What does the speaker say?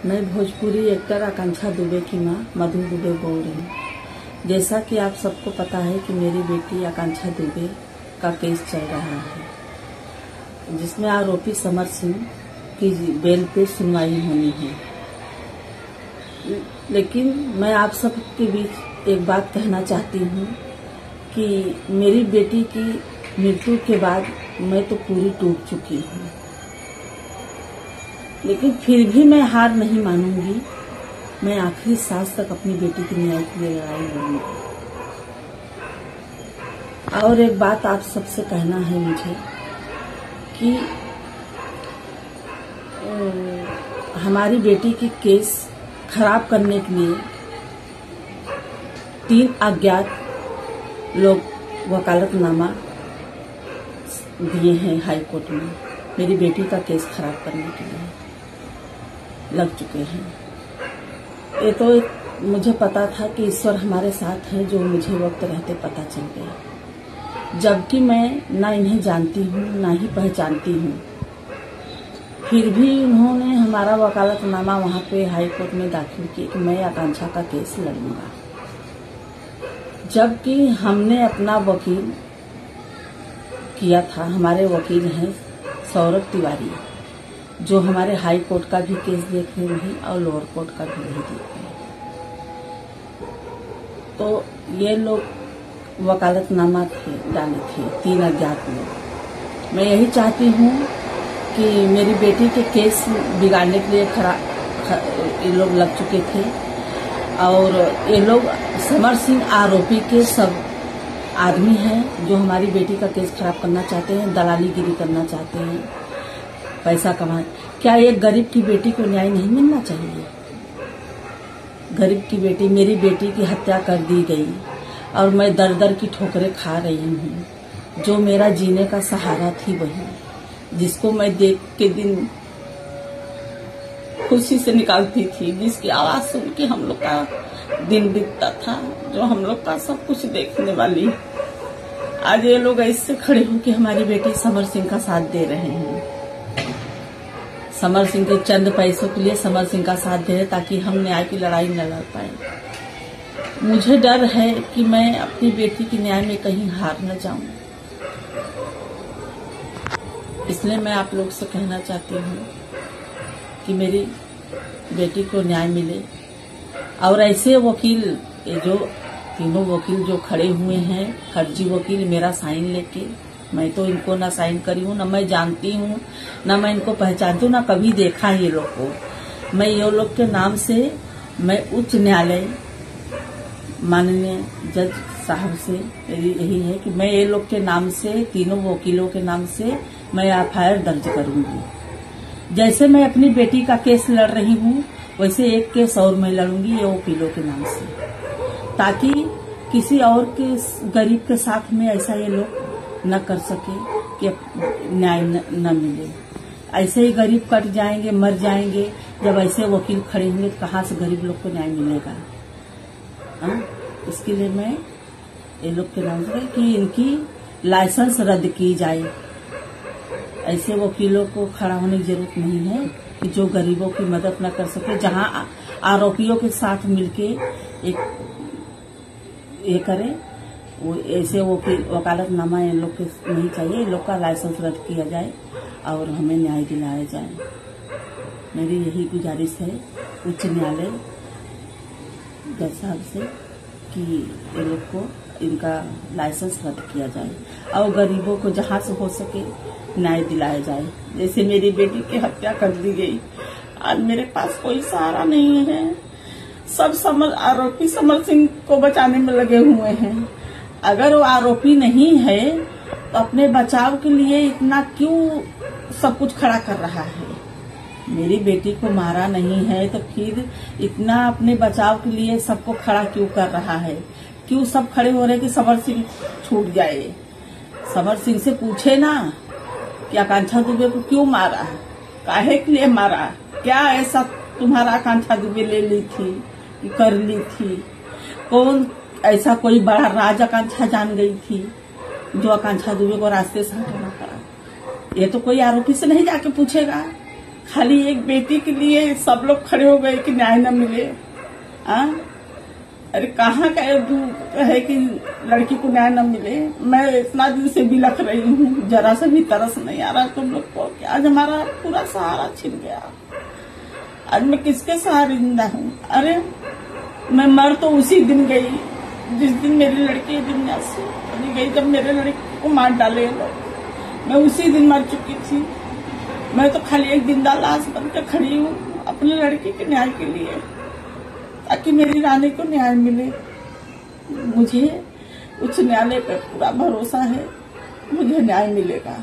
मैं भोजपुरी एक्टर आकांक्षा दुबे की मां मधु दुबे बोल रही हूँ। जैसा कि आप सबको पता है कि मेरी बेटी आकांक्षा दुबे का केस चल रहा है, जिसमें आरोपी समर सिंह की बेल पे सुनवाई होनी है। लेकिन मैं आप सब के बीच एक बात कहना चाहती हूँ कि मेरी बेटी की मृत्यु के बाद मैं तो पूरी टूट चुकी हूँ, लेकिन फिर भी मैं हार नहीं मानूंगी। मैं आखिरी सांस तक अपनी बेटी की न्याय के लिए लड़ाई लड़ूंगी। और एक बात आप सबसे कहना है मुझे कि हमारी बेटी की केस खराब करने के लिए 3 अज्ञात लोग वकालतनामा दिए हैं हाई कोर्ट में। मेरी बेटी का केस खराब करने के लिए लग चुके हैं। ये तो मुझे पता था कि ईश्वर हमारे साथ है, जो मुझे वक्त रहते पता चल गया। जबकि मैं ना इन्हें जानती हूँ ना ही पहचानती हूँ, फिर भी उन्होंने हमारा वकालतनामा वहाँ पे हाई कोर्ट में दाखिल किया कि मैं आकांक्षा का केस लड़ूंगा। जबकि हमने अपना वकील किया था, हमारे वकील हैं सौरभ तिवारी, जो हमारे हाई कोर्ट का भी केस देख रहे हैं और लोअर कोर्ट का भी नहीं देख रहे हैं। तो ये लोग वकालतनामा डाले थे 3 अज्ञात लोग। मैं यही चाहती हूँ कि मेरी बेटी के केस बिगाड़ने के लिए ये लोग लग चुके थे, और ये लोग समर सिंह आरोपी के सब आदमी हैं जो हमारी बेटी का केस खराब करना चाहते हैं, दलालीगिरी करना चाहते हैं, पैसा कमाए। क्या एक गरीब की बेटी को न्याय नहीं मिलना चाहिए? गरीब की बेटी, मेरी बेटी की हत्या कर दी गई और मैं दर दर की ठोकरें खा रही हूँ। जो मेरा जीने का सहारा थी वही, जिसको मैं देख के दिन खुशी से निकालती थी, जिसकी आवाज सुन के हम लोग का दिन बीतता था, जो हम लोग का सब कुछ देखने वाली, आज ये लोग ऐसे खड़े होकर हमारी बेटी समर सिंह का साथ दे रहे हैं। समर सिंह के चंद पैसों के लिए समर सिंह का साथ दे रहे ताकि हम न्याय की लड़ाई न लड़ पाए। मुझे डर है कि मैं अपनी बेटी की न्याय में कहीं हार न जाऊं, इसलिए मैं आप लोग से कहना चाहती हूँ कि मेरी बेटी को न्याय मिले। और ऐसे वकील, ये जो तीनों वकील जो खड़े हुए हैं, फर्जी वकील, मेरा साइन लेके, मैं तो इनको ना साइन करी हूँ, ना मैं जानती हूँ, ना मैं इनको पहचानती हूँ, ना कभी देखा है ये लोग को। मैं ये लोग के नाम से मैं उच्च न्यायालय माननीय जज साहब से मेरी यही है कि मैं ये लोग के नाम से, तीनों वकीलों के नाम से मैं एफआईआर दर्ज करूंगी। जैसे मैं अपनी बेटी का केस लड़ रही हूँ, वैसे एक केस और मैं लड़ूंगी ये वकीलों के नाम से, ताकि किसी और के गरीब के साथ में ऐसा ये लोग न कर सके कि न्याय न मिले। ऐसे ही गरीब कट जाएंगे, मर जाएंगे। जब ऐसे वकील खड़े होंगे तो कहाँ से गरीब लोग को न्याय मिलेगा? इसके लिए मैं ये लोग के नाम से कि इनकी लाइसेंस रद्द की जाए। ऐसे वकीलों को खड़ा होने की जरूरत नहीं है कि जो गरीबों की मदद न कर सके। जहां आरोपियों के साथ मिलके एक ये करे, वो ऐसे वकालतनामा इन लोग के नहीं चाहिए। इन लोग का लाइसेंस रद्द किया जाए और हमें न्याय दिलाया जाए। मेरी यही गुजारिश है उच्च न्यायालय जज साहब से कि ये लोग को इनका लाइसेंस रद्द किया जाए और गरीबों को जहां से हो सके न्याय दिलाया जाए। जैसे मेरी बेटी की हत्या कर दी गई, आज मेरे पास कोई सहारा नहीं है। सब आरोपी समर सिंह को बचाने में लगे हुए हैं। अगर वो आरोपी नहीं है तो अपने बचाव के लिए इतना क्यों सब कुछ खड़ा कर रहा है? मेरी बेटी को मारा नहीं है तो फिर इतना अपने बचाव के लिए सबको खड़ा क्यों कर रहा है? क्यों सब खड़े हो रहे कि समर सिंह छूट जाए? समर सिंह से पूछे ना कि आकांक्षा दुबे को क्यों मारा, काहे के लिए मारा, क्या ऐसा तुम्हारा आकांक्षा दुबे ले ली थी कि कर ली थी? कौन ऐसा कोई बड़ा राज आकांक्षा जान गई थी जो आकांक्षा दुबे को रास्ते से हटाना पड़ा? ये तो कोई आरोपी से नहीं जाके पूछेगा। खाली एक बेटी के लिए सब लोग खड़े हो गए कि न्याय न मिले। अरे कहाँ का है कि लड़की को न्याय न मिले। मैं इतना दिन से बिलख रही हूँ, जरा सा भी तरस नहीं आ रहा तुम लोग को कि आज हमारा पूरा सहारा छिन गया। आज मैं किसके सहारे जिंदा हूँ। अरे मैं मर तो उसी दिन गई जिस दिन मेरी लड़की दुनिया से चली गई, जब मेरे लड़की को मार डाले लोग। मैं उसी दिन मर चुकी थी। मैं तो खाली एक जिंदा लाश बनकर खड़ी हूँ अपनी लड़की के न्याय के लिए, ताकि मेरी रानी को न्याय मिले। मुझे उच्च न्यायालय पर पूरा भरोसा है, मुझे न्याय मिलेगा।